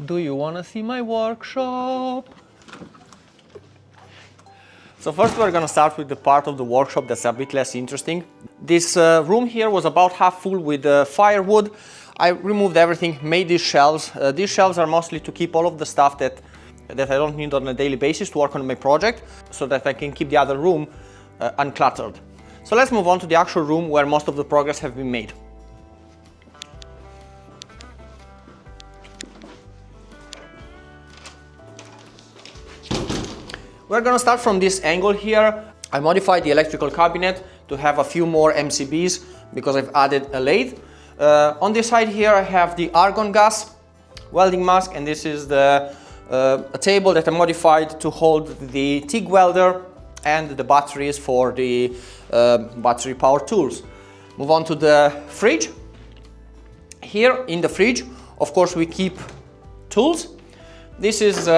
Do you want to see my workshop? So first we're going to start with the part of the workshop that's a bit less interesting. This room here was about half full with firewood. I removed everything, made these shelves. These shelves are mostly to keep all of the stuff that I don't need on a daily basis to work on my project, so that I can keep the other room uncluttered. So let's move on to the actual room where most of the progress have been made. We're going to start from this angle here. I modified the electrical cabinet to have a few more MCBs because I've added a lathe. On this side here I have the argon gas welding mask, and this is a table that I modified to hold the TIG welder and the batteries for the battery power tools. Move on to the fridge. Here in the fridge, of course, we keep tools. This is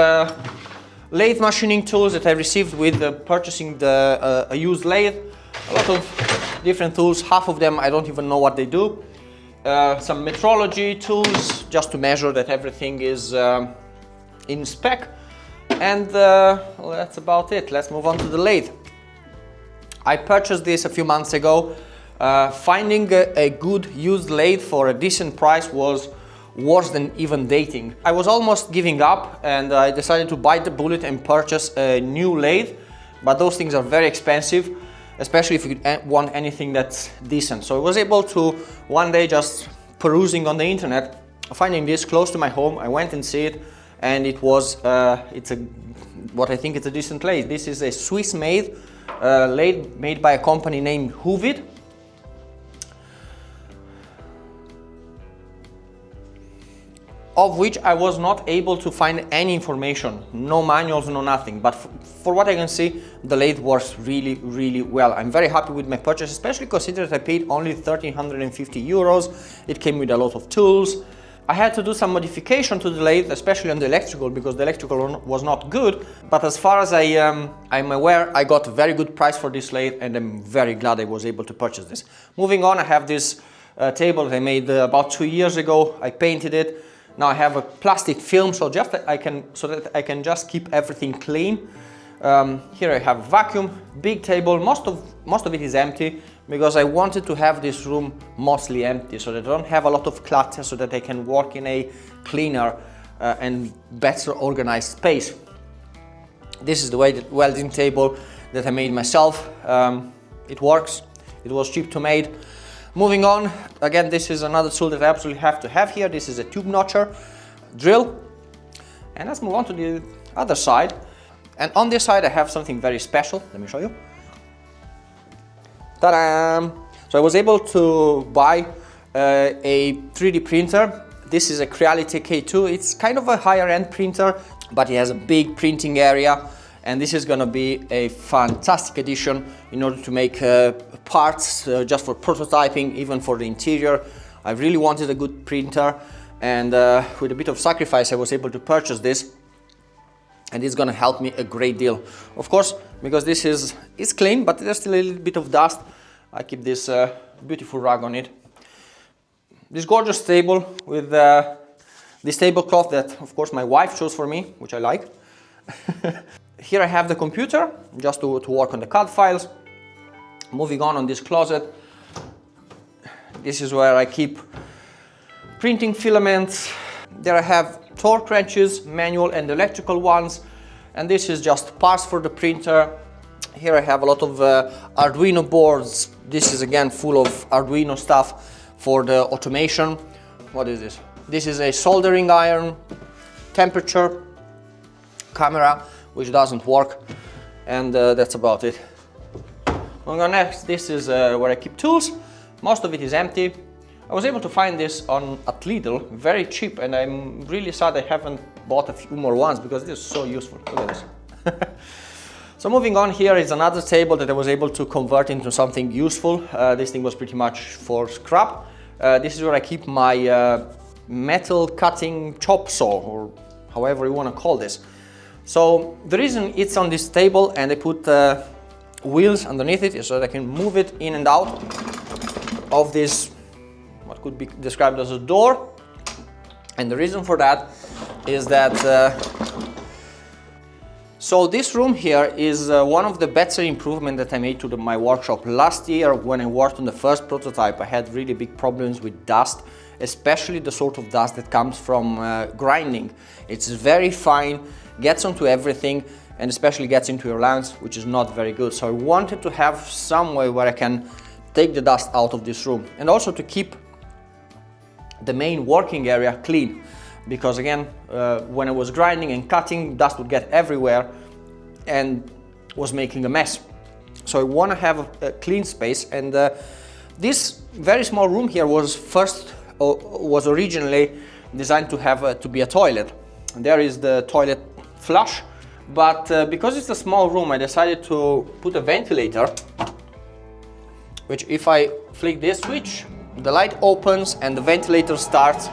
lathe machining tools that I received with purchasing a used lathe. A lot of different tools, half of them I don't even know what they do. Some metrology tools just to measure that everything is in spec. And well, that's about it. Let's move on to the lathe. I purchased this a few months ago. Finding a good used lathe for a decent price was worse than even dating. I was almost giving up, and I decided to bite the bullet and purchase a new lathe, but those things are very expensive, especially if you want anything that's decent. So I was able to, one day, just perusing on the internet, finding this close to my home. I went and see it, and it was what I think is a decent lathe. This is a Swiss-made lathe made by a company named Huvid. Of which I was not able to find any information, no manuals, no nothing. But for what I can see, the lathe works really, really well. I'm very happy with my purchase, especially considering I paid only 1,350 euros. It came with a lot of tools. I had to do some modification to the lathe, especially on the electrical, because the electrical was not good. But as far as I'm aware, I got a very good price for this lathe, and I'm very glad I was able to purchase this. Moving on, I have this table that I made about 2 years ago. I painted it. Now I have a plastic film, so that I can just keep everything clean. Here I have a vacuum, big table. Most of it is empty because I wanted to have this room mostly empty, so that I don't have a lot of clutter, so that I can work in a cleaner and better organized space. This is the welding table that I made myself. It works. It was cheap to make. Moving on, again, this is another tool that I absolutely have to have here. This is a tube notcher drill. And let's move on to the other side. And on this side I have something very special. Let me show you. Ta-da! So I was able to buy a 3D printer. This is a Creality K2. It's kind of a higher end printer, but it has a big printing area. And this is going to be a fantastic addition in order to make parts just for prototyping, even for the interior. I really wanted a good printer, and with a bit of sacrifice I was able to purchase this, and it's going to help me a great deal. Of course, because this is clean, but there's still a little bit of dust, I keep this beautiful rug on it. This gorgeous table with this tablecloth that, of course, my wife chose for me, which I like. Here I have the computer, just to work on the CAD files. Moving on this closet, this is where I keep printing filaments. There I have torque wrenches, manual and electrical ones, and this is just parts for the printer. Here I have a lot of Arduino boards. This is again full of Arduino stuff for the automation. What is this? This is a soldering iron, temperature, camera, which doesn't work, and that's about it. Moving on next, this is where I keep tools. Most of it is empty. I was able to find this at Lidl, very cheap, and I'm really sad I haven't bought a few more ones because this is so useful. Look at this. So moving on, here is another table that I was able to convert into something useful. This thing was pretty much for scrap. This is where I keep my metal cutting chop saw, or however you want to call this. So the reason it's on this table and I put wheels underneath it is so that I can move it in and out of this, what could be described as a door. And the reason for that is that so this room here is one of the better improvements that I made to my workshop. Last year when I worked on the first prototype, I had really big problems with dust, especially the sort of dust that comes from grinding. It's very fine, gets onto everything, and especially gets into your lamps, which is not very good. So I wanted to have some way where I can take the dust out of this room, and also to keep the main working area clean, because again, when I was grinding and cutting, dust would get everywhere and was making a mess. So I want to have a clean space, and this very small room here was originally designed to have to be a toilet. There is the toilet flush, but because it's a small room, I decided to put a ventilator, which if I flick this switch, the light opens and the ventilator starts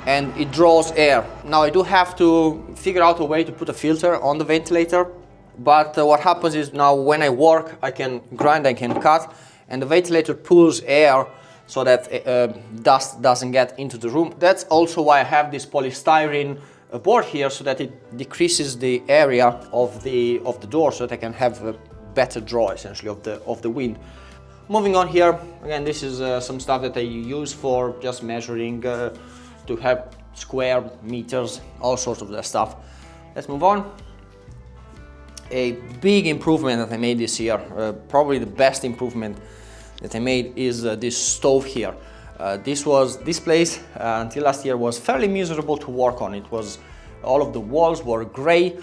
and it draws air. Now I do have to figure out a way to put a filter on the ventilator, but what happens is now when I work, I can grind, I can cut, and the ventilator pulls air so that dust doesn't get into the room. That's also why I have this polystyrene board here, so that it decreases the area of the door, so that I can have a better draw essentially of the wind. Moving on here, again, this is some stuff that I use for just measuring to have square meters, all sorts of that stuff. Let's move on. A big improvement that I made this year, probably the best improvement that I made, is this stove here. This place until last year was fairly miserable to work on. It was, all of the walls were gray,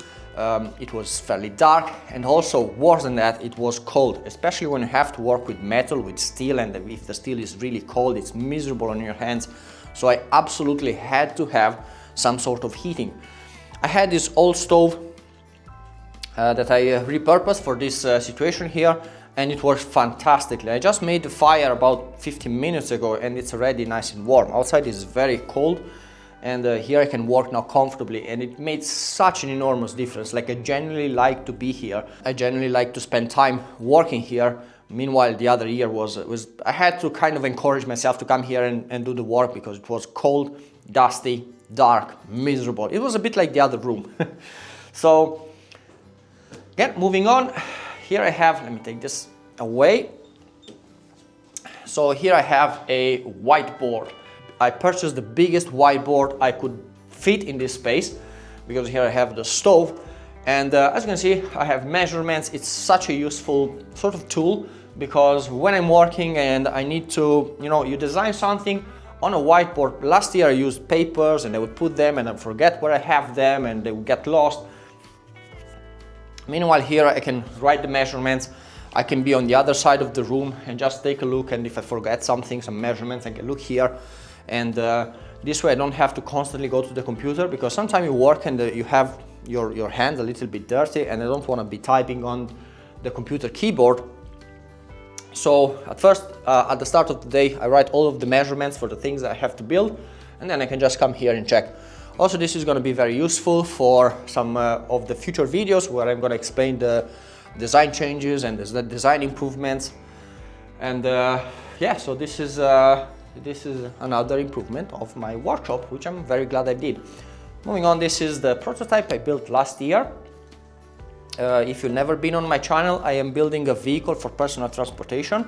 it was fairly dark, and also worse than that, it was cold, especially when you have to work with metal, with steel, and if the steel is really cold, it's miserable on your hands. So I absolutely had to have some sort of heating. I had this old stove that I repurposed for this situation here, and it works fantastically. I just made the fire about 15 minutes ago and it's already nice and warm. Outside is very cold, and here I can work now comfortably, and it made such an enormous difference. Like, I genuinely like to be here. I genuinely like to spend time working here. Meanwhile, the other year was I had to kind of encourage myself to come here and do the work, because it was cold, dusty, dark, miserable. It was a bit like the other room. So again, moving on, here I have, let me take this away. So here I have a whiteboard. I purchased the biggest whiteboard I could fit in this space, because here I have the stove, and as you can see, I have measurements. It's such a useful sort of tool, because when I'm working and I need to, you design something on a whiteboard. Last year I used papers and I would put them and I forget where I have them and they would get lost. Meanwhile, here I can write the measurements. I can be on the other side of the room and just take a look, and if I forget something, some measurements, I can look here, and this way I don't have to constantly go to the computer, because sometimes you work and you have your hands a little bit dirty, and I don't want to be typing on the computer keyboard. So at first, at the start of the day, I write all of the measurements for the things that I have to build, and then I can just come here and check. Also, this is going to be very useful for some of the future videos where I'm going to explain the design changes and the design improvements. And yeah, so this is another improvement of my workshop, which I'm very glad I did. Moving on, this is the prototype I built last year. If you've never been on my channel, I am building a vehicle for personal transportation.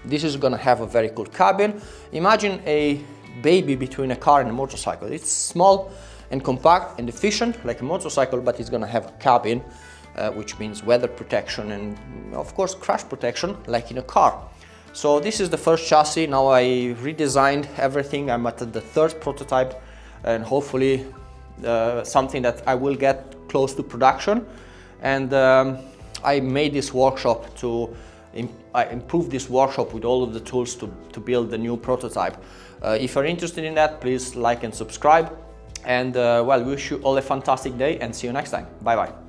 This is going to have a very cool cabin. Imagine a baby between a car and a motorcycle. It's small and compact and efficient like a motorcycle, but it's going to have a cabin, which means weather protection and of course crash protection like in a car. So this is the first chassis. Now I redesigned everything. I'm at the third prototype, and hopefully something that I will get close to production. And I made this workshop I improved this workshop with all of the tools to build the new prototype. If you're interested in that, please like and subscribe. And well, wish you all a fantastic day and see you next time. Bye bye.